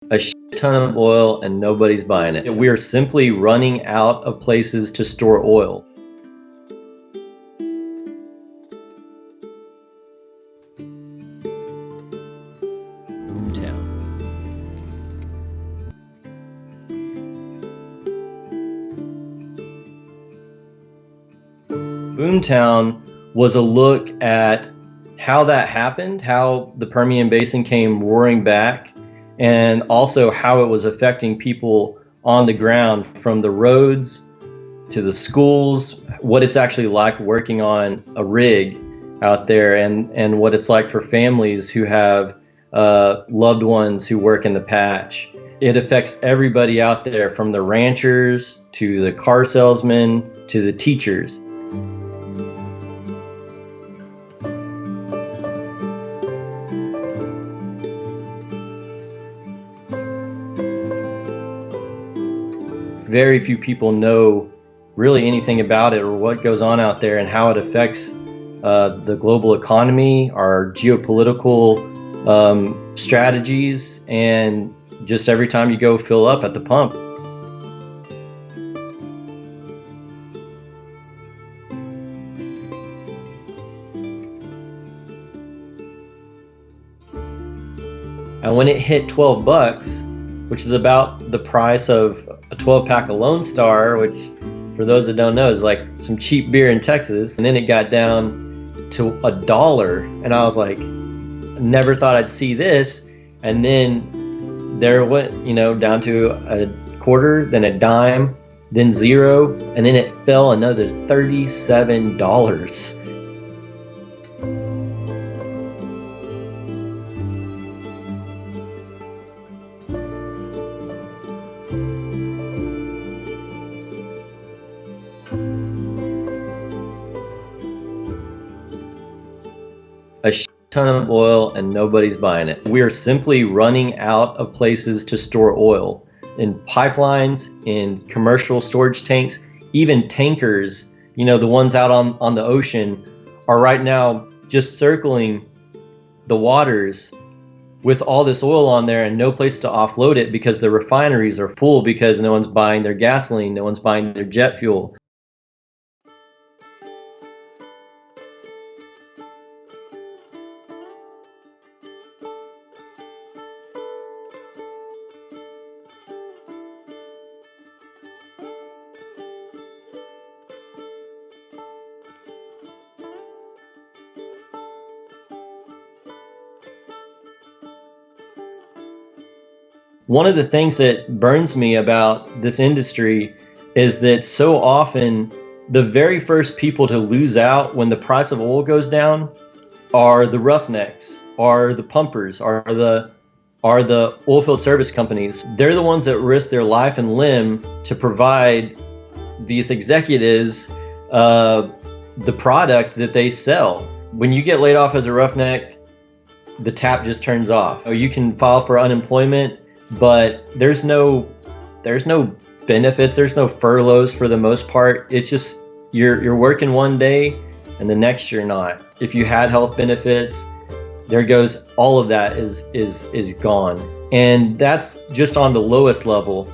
A shit ton of oil and nobody's buying it. We are simply running out of places to store oil. Boomtown. Boomtown was a look at how that happened, how the Permian Basin came roaring back, and also how it was affecting people on the ground, from the roads to the schools, what it's actually like working on a rig out there, and what it's like for families who have loved ones who work in the patch. It affects everybody out there, from the ranchers to the car salesmen to the teachers. Very few people know really anything about it or what goes on out there and how it affects the global economy, our geopolitical strategies, and just every time you go fill up at the pump. And when it hit 12 bucks, which is about the price of a 12-pack of Lone Star, which for those that don't know is like some cheap beer in Texas, and then it got down to $1, and I was like, never thought I'd see this. And then there it went, down to a quarter, then a dime, then zero, and then it fell another $37. A shit ton of oil and nobody's buying it. We are simply running out of places to store oil, in pipelines, in commercial storage tanks, even tankers, the ones out on the ocean are right now just circling the waters with all this oil on there and no place to offload it because the refineries are full, because no one's buying their gasoline, no one's buying their jet fuel. One of the things that burns me about this industry is that so often the very first people to lose out when the price of oil goes down are the roughnecks, are the pumpers, are the oilfield service companies. They're the ones that risk their life and limb to provide these executives the product that they sell. When you get laid off as a roughneck, the tap just turns off. You can file for unemployment, but there's no benefits, there's no furloughs for the most part. It's just you're working one day and the next you're not. If you had health benefits, there goes all of that is gone. And that's just on the lowest level.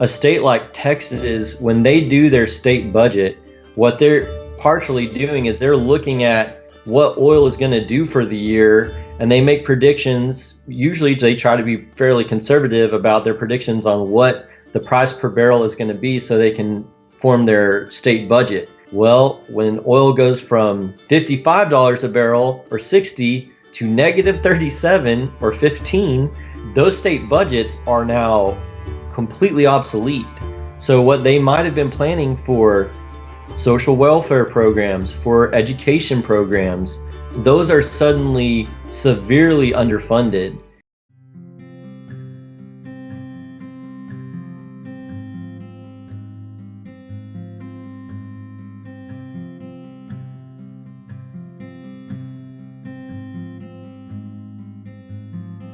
A state like Texas, when they do their state budget, what they're partially doing is they're looking at what oil is going to do for the year, and they make predictions. Usually they try to be fairly conservative about their predictions on what the price per barrel is going to be so they can form their state budget. Well, when oil goes from $55 a barrel or 60 to negative 37 or 15, those state budgets are now completely obsolete. So what they might have been planning for social welfare programs, for education programs, those are suddenly severely underfunded.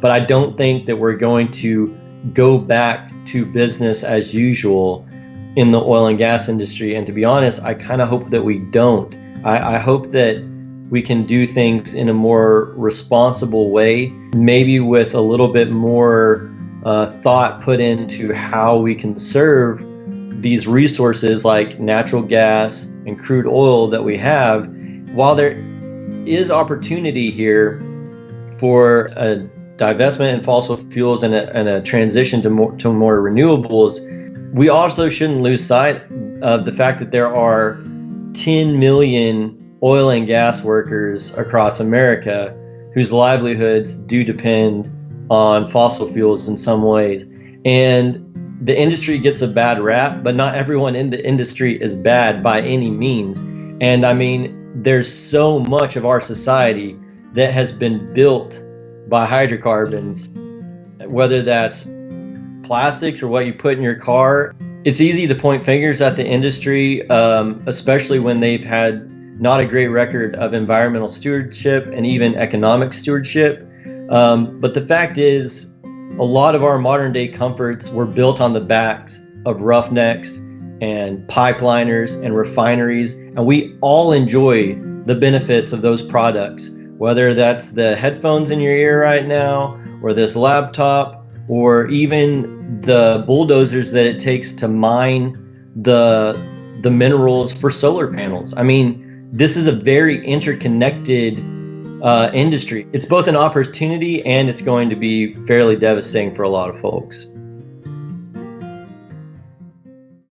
But I don't think that we're going to go back to business as usual in the oil and gas industry. And to be honest, I kind of hope that we don't. I hope that we can do things in a more responsible way, maybe with a little bit more thought put into how we conserve these resources like natural gas and crude oil that we have. While there is opportunity here for a divestment in fossil fuels and a transition to more renewables, we also shouldn't lose sight of the fact that there are 10 million oil and gas workers across America whose livelihoods do depend on fossil fuels in some ways. And the industry gets a bad rap, but not everyone in the industry is bad by any means. And I mean, there's so much of our society that has been built by hydrocarbons, whether that's plastics or what you put in your car. It's easy to point fingers at the industry, especially when they've had not a great record of environmental stewardship and even economic stewardship. But the fact is, a lot of our modern day comforts were built on the backs of roughnecks and pipeliners and refineries, and we all enjoy the benefits of those products, whether that's the headphones in your ear right now, or this laptop, or even the bulldozers that it takes to mine the minerals for solar panels. I mean, this is a very interconnected industry. It's both an opportunity and it's going to be fairly devastating for a lot of folks.